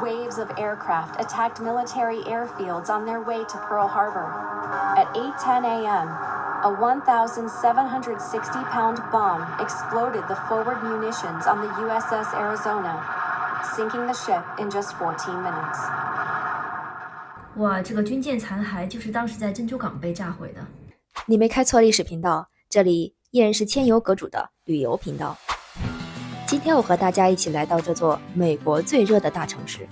waves of aircraft attacked military airfields on their way to Pearl Harbor. At 8:10 a.m., a 1,760-pound bomb exploded the forward munitions on the USS Arizona, sinking the ship in just 14 minutes. 哇，这个军舰残骸就是当时在珍珠港被炸毁的。你没开错历史频道，这里依然是千游阁主的旅游频道。今天我和大家一起来到这座美国最热的大城市，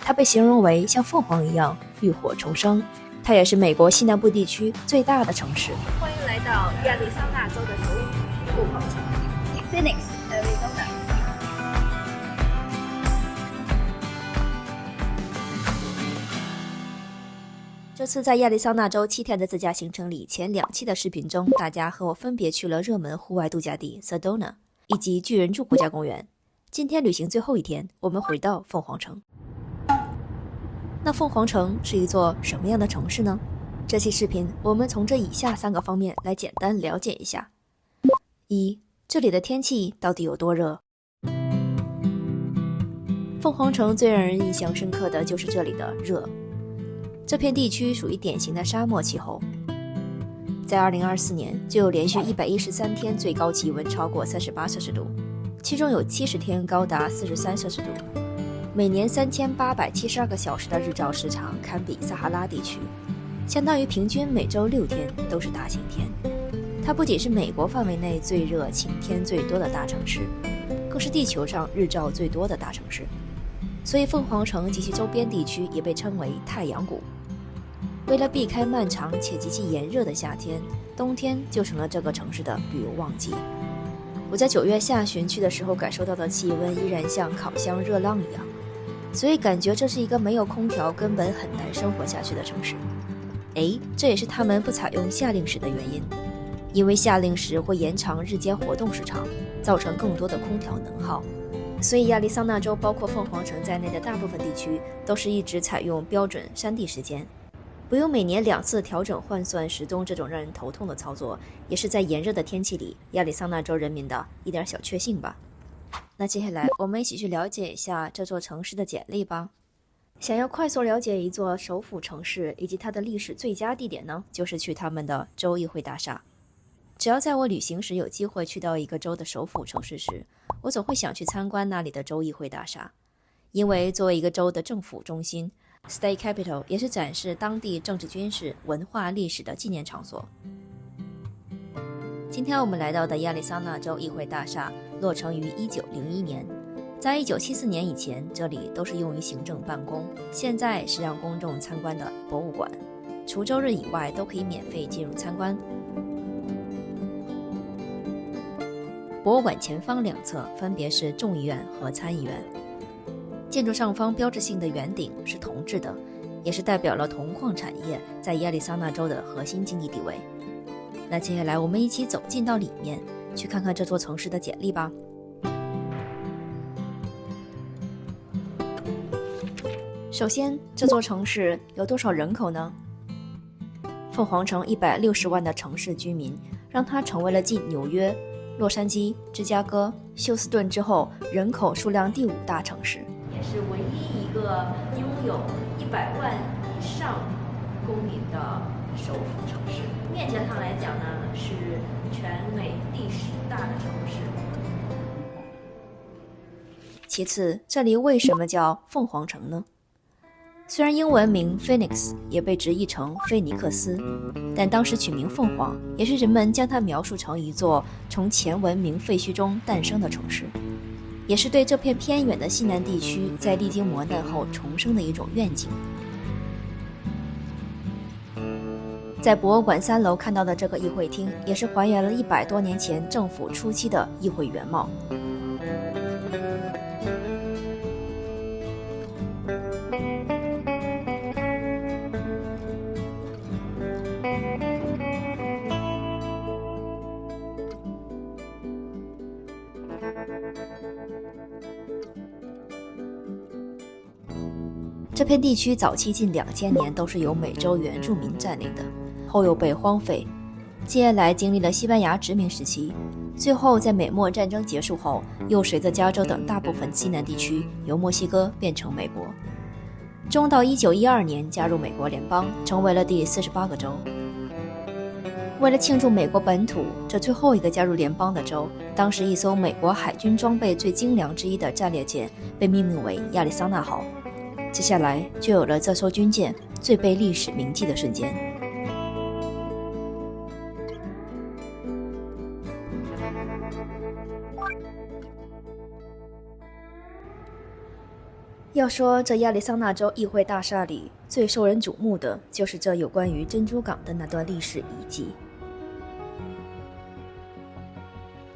它被形容为像凤凰一样浴火重生，它也是美国西南部地区最大的城市。欢迎来到亚利桑那州的首府凤凰城 Phoenix, Arizona。这次在亚利桑那州7天的自驾行程里，前2期的视频中，大家和我分别去了热门户外度假地 Sedona 以及巨人柱国家公园。今天旅行最后一天，我们回到凤凰城。那凤凰城是一座什么样的城市呢？这期视频我们从这以下3个方面来简单了解一下。1. 这里的天气到底有多热？凤凰城最让人印象深刻的就是这里的热。这片地区属于典型的沙漠气候，在2024年就有连续113天最高气温超过38摄氏度，其中有70天高达43摄氏度，每年3872个小时的日照时长堪比撒哈拉地区，相当于平均每周6天都是大晴天。它不仅是美国范围内最热、晴天最多的大城市，更是地球上日照最多的大城市，所以凤凰城及其周边地区也被称为太阳谷。为了避开漫长且极其炎热的夏天，冬天就成了这个城市的旅游旺季。我在9月下旬去的时候感受到的气温依然像烤箱热浪一样，所以感觉这是一个没有空调根本很难生活下去的城市。这也是他们不采用夏令时的原因，因为夏令时会延长日间活动时长，造成更多的空调能耗。所以亚利桑那州包括凤凰城在内的大部分地区都是一直采用标准山地时间，不用每年2次调整换算时钟这种让人头痛的操作，也是在炎热的天气里亚利桑那州人民的一点小确幸吧。那接下来我们一起去了解一下这座城市的简历吧。想要快速了解一座首府城市以及它的历史最佳地点呢，就是去他们的州议会大厦。只要在我旅行时有机会去到一个州的首府城市时，我总会想去参观那里的州议会大厦，因为作为一个州的政府中心，State Capitol 也是展示当地政治、军事、文化、历史的纪念场所。今天我们来到的亚利桑那州议会大厦落成于1901年，在1974年以前，这里都是用于行政办公，现在是让公众参观的博物馆，除周日以外都可以免费进入参观。博物馆前方2侧分别是众议院和参议院。建筑上方标志性的圆顶是铜制的，也是代表了铜矿产业在亚利桑那州的核心经济地位。那接下来我们一起走进到里面，去看看这座城市的简历吧。首先，这座城市有多少人口呢？凤凰城160万的城市居民，让它成为了继纽约、洛杉矶、芝加哥、休斯顿之后人口数量第5大城市，也是唯一一个拥有100万以上公民的首府城市。面积上来讲呢，是全美第10大的城市。其次，这里为什么叫凤凰城呢？虽然英文名 Phoenix 也被直译成菲尼克斯，但当时取名凤凰也是人们将它描述成一座从前文明废墟中诞生的城市，也是对这片偏远的西南地区在历经磨难后重生的一种愿景。在博物馆3楼看到的这个议会厅，也是还原了100多年前政府初期的议会原貌。这片地区早期近2000年都是由美洲原住民占领的，后又被荒废，接下来经历了西班牙殖民时期，最后在美墨战争结束后，又随着加州等大部分西南地区由墨西哥变成美国。终到1912年加入美国联邦，成为了第48个州。为了庆祝美国本土这最后一个加入联邦的州，当时一艘美国海军装备最精良之一的战列舰被命名为亚利桑那号。接下来就有了这艘军舰最被历史铭记的瞬间。要说这亚利桑那州议会大厦里最受人瞩目的，就是这有关于珍珠港的那段历史遗迹。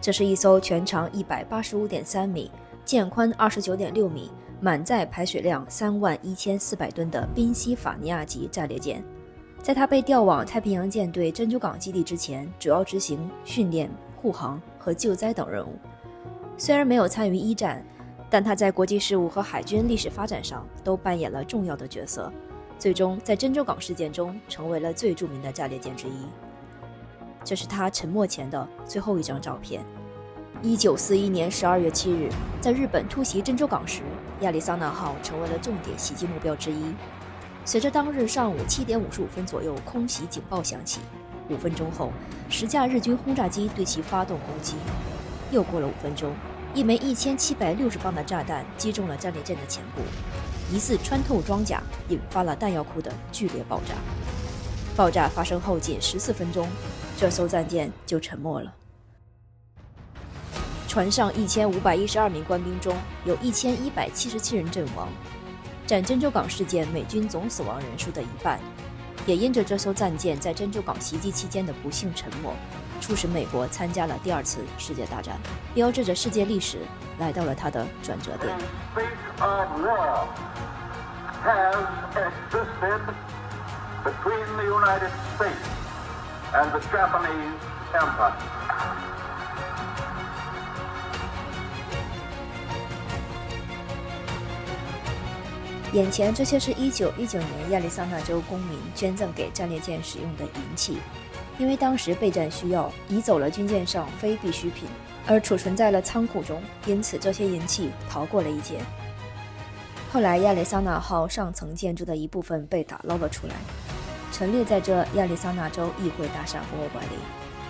这是一艘全长185.3米、舰宽29.6米、满载排水量31400吨的宾夕法尼亚级战列舰。在它被调往太平洋舰队珍珠港基地之前，主要执行训练、护航和救灾等任务。虽然没有参与一战，但它在国际事务和海军历史发展上都扮演了重要的角色，最终在珍珠港事件中成为了最著名的战列舰之一。这是他沉没前的最后一张照片。1941年12月7日，在日本突袭珍珠港时，亚利桑那号成为了重点袭击目标之一。随着当日上午7点55分左右空袭警报响起，5分钟后，10架日军轰炸机对其发动攻击。又过了5分钟，一枚1760磅的炸弹击中了战列舰的前部，疑似穿透装甲，引发了弹药库的剧烈爆炸。爆炸发生后仅14分钟，这艘战舰就沉没了。船上1512名官兵中有1177人阵亡，占珍珠港事件美军总死亡人数的一半。也因着这艘战舰在珍珠港袭击期间的不幸沉没，促使美国参加了第2次世界大战，标志着世界历史来到了它的转折点。Between the United States and the Japanese Empire. 眼前这些是1919年亚利桑那州公民捐赠给战列舰使用的银器，因为当时备战需要，移走了军舰上非必需品，而储存在了仓库中，因此这些银器逃过了一劫。后来亚利桑那号上层建筑的一部分被打捞了出来，陈列在这亚利桑那州议会大厦博物馆里，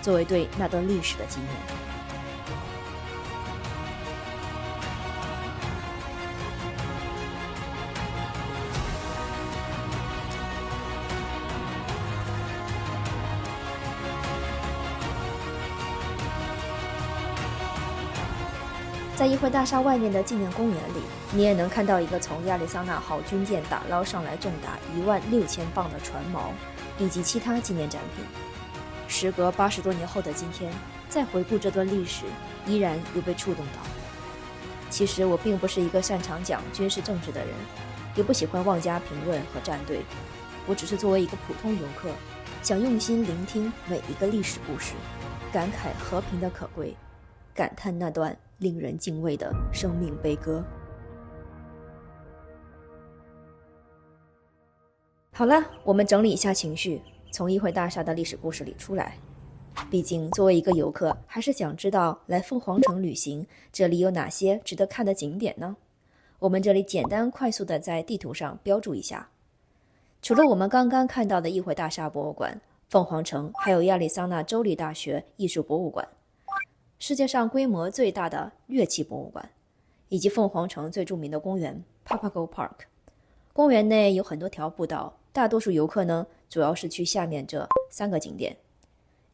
作为对那段历史的纪念。在议会大厦外面的纪念公园里，你也能看到一个从亚利桑那号军舰打捞上来重达16000磅的船锚，以及其他纪念展品。时隔80多年后的今天，再回顾这段历史，依然有被触动到。其实我并不是一个擅长讲军事政治的人，也不喜欢妄加评论和站队。我只是作为一个普通游客，想用心聆听每一个历史故事，感慨和平的可贵，感叹那段令人敬畏的生命悲歌。好了，我们整理一下情绪，从议会大厦的历史故事里出来。毕竟作为一个游客，还是想知道来凤凰城旅行，这里有哪些值得看的景点呢？我们这里简单快速的在地图上标注一下。除了我们刚刚看到的议会大厦博物馆，凤凰城还有亚利桑那州立大学艺术博物馆，世界上规模最大的乐器博物馆，以及凤凰城最著名的公园 Papago Park。 公园内有很多条步道，大多数游客呢主要是去下面这3个景点：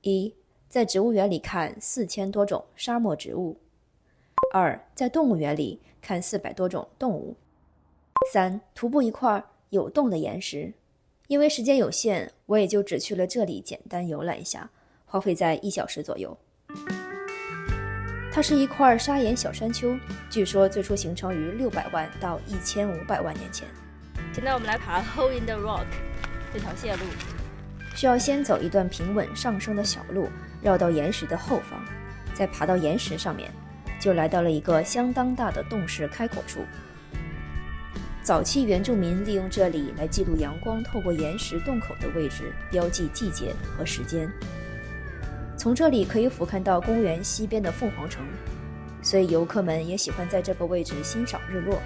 一，在植物园里看4000多种沙漠植物；二，在动物园里看400多种动物；三，徒步一块有洞的岩石。因为时间有限，我也就只去了这里简单游览一下，花费在1小时左右。它是一块砂岩小山丘，据说最初形成于600万到1500万年前。现在我们来爬 Hole in the Rock 这条线路，需要先走一段平稳上升的小路，绕到岩石的后方，再爬到岩石上面，就来到了一个相当大的洞室开口处。早期原住民利用这里来记录阳光透过岩石洞口的位置，标记季节和时间。从这里可以俯瞰到公园西边的凤凰城，所以游客们也喜欢在这个位置欣赏日落。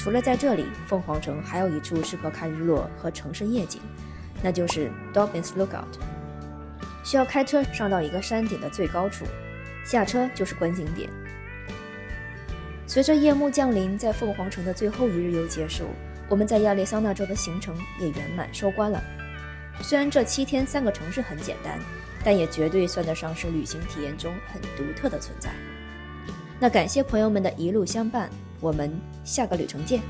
除了在这里，凤凰城还有一处适合看日落和城市夜景，那就是 Dobbins Lookout。需要开车上到一个山顶的最高处，下车就是观景点。随着夜幕降临，在凤凰城的最后一日游结束，我们在亚利桑那州的行程也圆满收官了。虽然这7天3个城市很简单，但也绝对算得上是旅行体验中很独特的存在。那感谢朋友们的一路相伴，我们下个旅程见。